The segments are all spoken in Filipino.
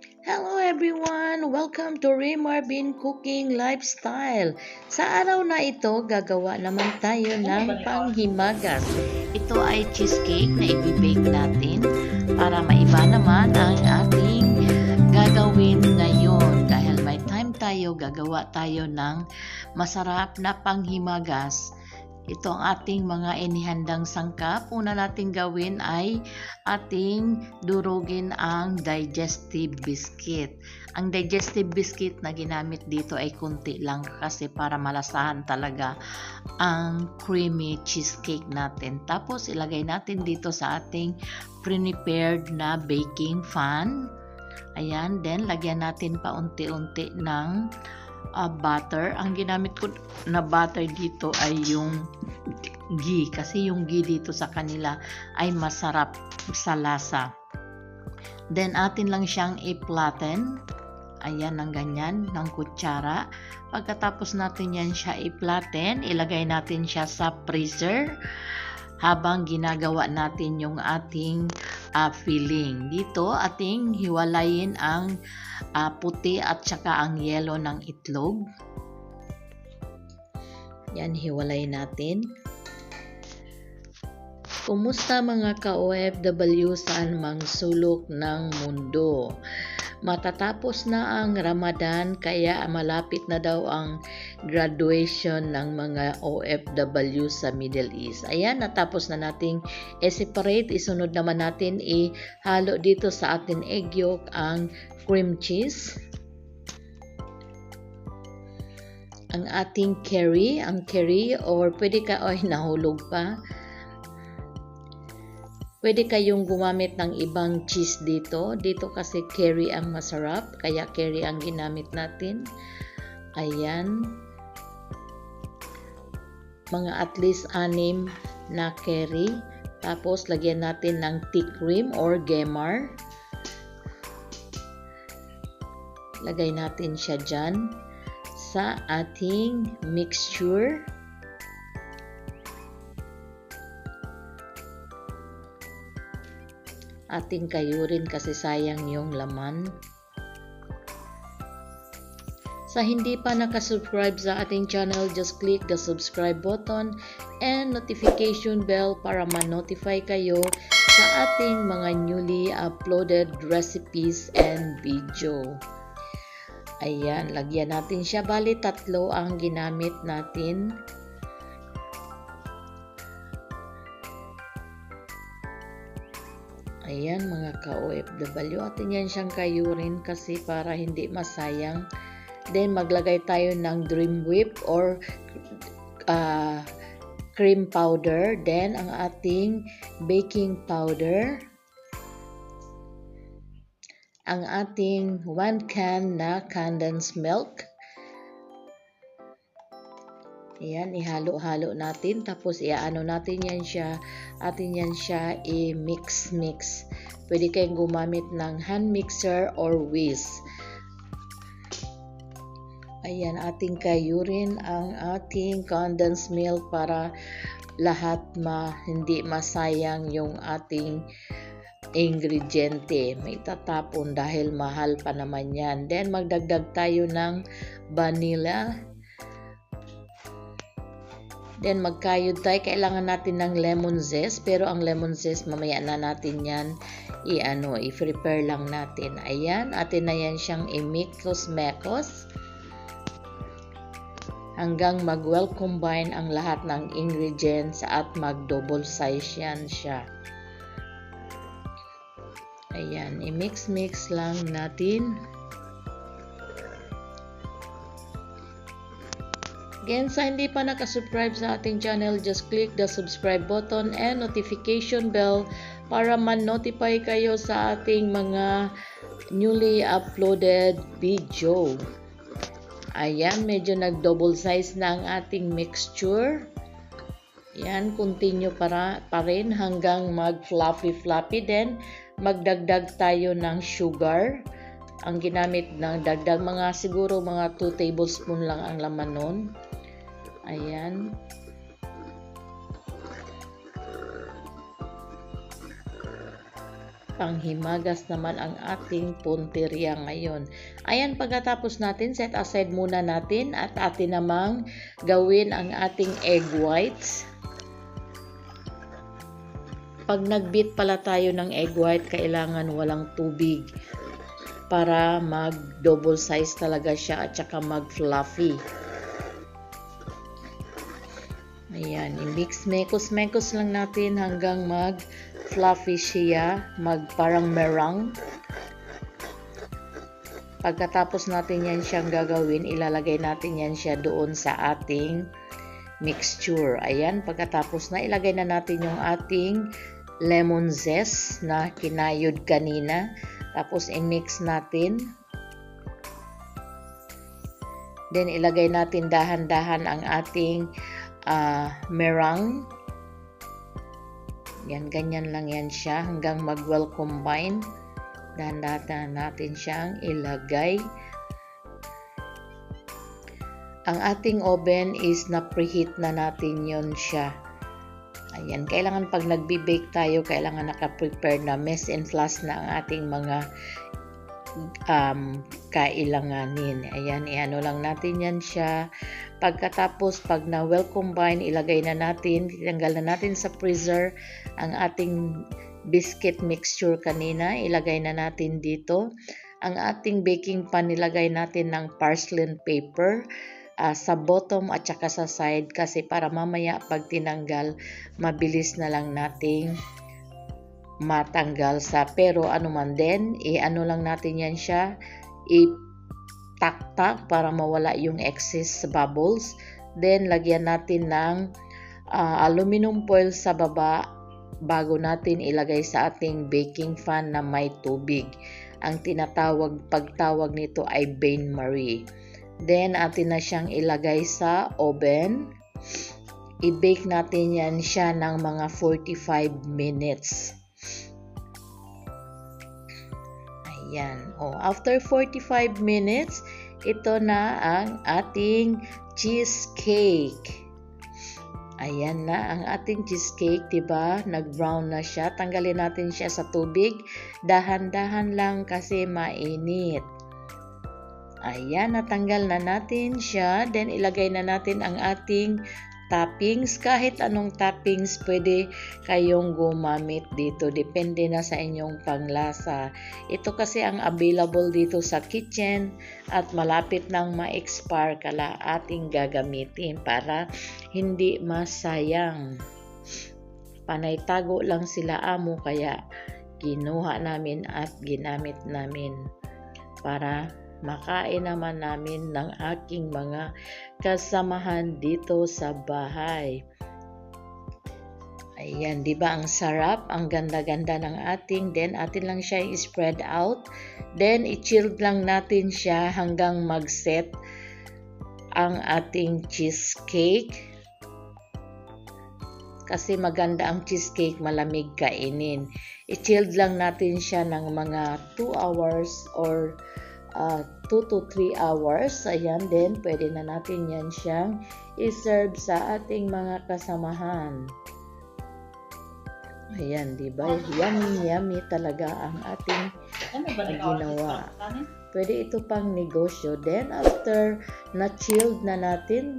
Hello everyone! Welcome to Ray Marvin Cooking Lifestyle. Sa araw na ito, gagawa naman tayo ng panghimagas. Ito ay cheesecake na i-bake natin para maiba naman ang ating gagawin ngayon. Dahil may time tayo, gagawa tayo ng masarap na panghimagas. Ito ang ating mga inihandang sangkap. Una nating gawin ay ating durugin ang digestive biscuit. Ang digestive biscuit na ginamit dito ay kunti lang kasi para malasahan talaga ang creamy cheesecake natin. Tapos ilagay natin dito sa ating pre-prepared na baking pan. Ayan, then lagyan natin paunti-unti ng butter. Ang ginamit ko na butter dito ay yung ghee kasi yung ghee dito sa kanila ay masarap sa lasa. Then atin lang siyang i-flatten. Ayan, ng ganyan, ng kutsara. Pagkatapos natin yan siya i-flatten, ilagay natin siya sa freezer habang ginagawa natin yung ating filling. Dito ating hiwalayin ang puti at saka ang yellow ng itlog. Yan, hiwalay natin. Kumusta mga ka-OFW sa anumang sulok ng mundo? Matatapos na ang Ramadan kaya malapit na daw ang graduation ng mga OFW sa Middle East. Ayan, natapos na nating i-separate. Isunod naman natin ihalo dito sa ating egg yolk ang cream cheese, ang ating curry, or pwede ka, nahulog pa. Pwede kayong gumamit ng ibang cheese dito. Dito kasi curry ang masarap, kaya curry ang ginamit natin. Ayan. Mga at least 6 na curry. Tapos lagyan natin ng thick cream or gemar. Lagay natin siya dyan sa ating mixture. Ating kayurin kasi sayang yung laman. Sa hindi pa nakasubscribe sa ating channel, just click the subscribe button and notification bell para ma-notify kayo sa ating mga newly uploaded recipes and video. Ayan, lagyan natin siya. Bali, 3 ang ginamit natin. Ayan mga ka-OFW, atin yan siyang kayurin kasi para hindi masayang. Then maglagay tayo ng Dream Whip or cream powder. Then ang ating baking powder. Ang ating 1 can na condensed milk. Ayan, ihalo-halo natin. Tapos iaano natin yan siya. Atin yan siya i-mix. Pwede kayong gumamit ng hand mixer or whisk. Ayan, ating kayurin ang ating condensed milk para lahat hindi masayang yung ating ingrediente. May tatapon dahil mahal pa naman yan. Then magdagdag tayo ng vanilla. Then magkayod tayo. Kailangan natin ng lemon zest. Pero ang lemon zest mamaya na natin yan i-prepare lang natin. Ayan, atin na yan siyang i-mekos hanggang mag-well combine ang lahat ng ingredients at mag-double size yan siya. Ayan, i-mix lang natin. Again, sa hindi pa nakasubscribe sa ating channel, just click the subscribe button and notification bell para man-notify kayo sa ating mga newly uploaded video. Ayan, medyo nag-double size na ang ating mixture. Ayan, continue pa rin hanggang mag-fluffy. Then, magdagdag tayo ng sugar. Ang ginamit ng dagdag siguro mga 2 tablespoon lang ang laman nun. Ayan. panghimagas naman ang ating punteriya ngayon. Ayan, pagkatapos natin, set aside muna natin at atin namang gawin ang ating egg whites. Pag nag-beat pala tayo ng egg white, kailangan walang tubig para mag-double size talaga siya at saka mag-fluffy. Ayan, i-mix, mekos lang natin hanggang mag-fluffy siya, parang meringue. Pagkatapos natin yan siyang gagawin, ilalagay natin yan siya doon sa ating mixture. Ayan, pagkatapos na, ilagay na natin yung ating lemon zest na kinayod kanina. Tapos, i-mix natin. Then, ilagay natin dahan-dahan ang ating meringue. Yan, ganyan lang yan siya hanggang mag-well combine. Dahan-dahan natin siyang ilagay. Ang ating oven is na-preheat na natin yon siya. Ayan, kailangan pag nagbi-bake tayo, kailangan naka-prepare na mess and flash na ang ating mga kailanganin. Ayan, iano lang natin yan siya. Pagkatapos, pag na well combine, ilagay na natin, tanggal na natin sa freezer ang ating biscuit mixture kanina. Ilagay na natin dito. Ang ating baking pan, nilagay natin ng parchment paper sa bottom at saka sa side kasi para mamaya pag tinanggal, mabilis na lang nating matanggal pero ano man din, ano lang natin yan siya, taktak para mawala yung excess bubbles. Then, lagyan natin ng aluminum foil sa baba bago natin ilagay sa ating baking pan na may tubig. Ang pagtawag nito ay bain-marie. Then, atin na siyang ilagay sa oven. I-bake natin yan siya ng mga 45 minutes. Ayan. After 45 minutes, ito na ang ating cheesecake. Ayan na ang ating cheesecake, diba? Nag-brown na siya. Tanggalin natin siya sa tubig. Dahan-dahan lang kasi mainit. Ayan, natanggal na natin siya. Then, ilagay na natin ang ating toppings. Kahit anong toppings, pwede kayong gumamit dito. Depende na sa inyong panglasa. Ito kasi ang available dito sa kitchen at malapit nang ma-expire kala ating gagamitin para hindi masayang. Panay tago lang sila amo kaya kinuha namin at ginamit namin para makain naman namin ng aking mga kasamahan dito sa bahay. Ayan, di ba ang sarap? Ang ganda-ganda ng ating. Then, atin lang siya i-spread out. Then, i-chilled lang natin siya hanggang mag-set ang ating cheesecake. Kasi maganda ang cheesecake, malamig kainin. I-chilled lang natin siya ng mga 2 hours or 2 to 3 hours. Ayan, then pwede na natin yan siyang i-serve sa ating mga kasamahan. Ayan, diba? Yummy talaga ang ating ginawa. Pwede ito pang negosyo. Then, after na-chilled na natin,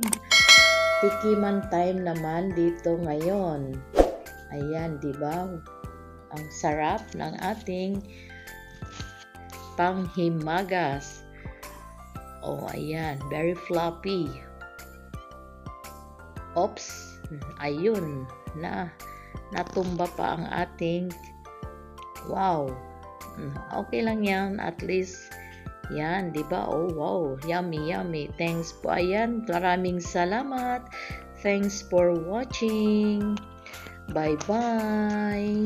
tikiman time naman dito ngayon. Ayan, diba? Ang sarap ng ating panghimagas. Ayan, very floppy. Oops, ayun, natumba pa ang ating, wow, okay lang yan, at least, yan, diba? Wow, yummy. Thanks po, ayan, maraming salamat. Thanks for watching. Bye-bye.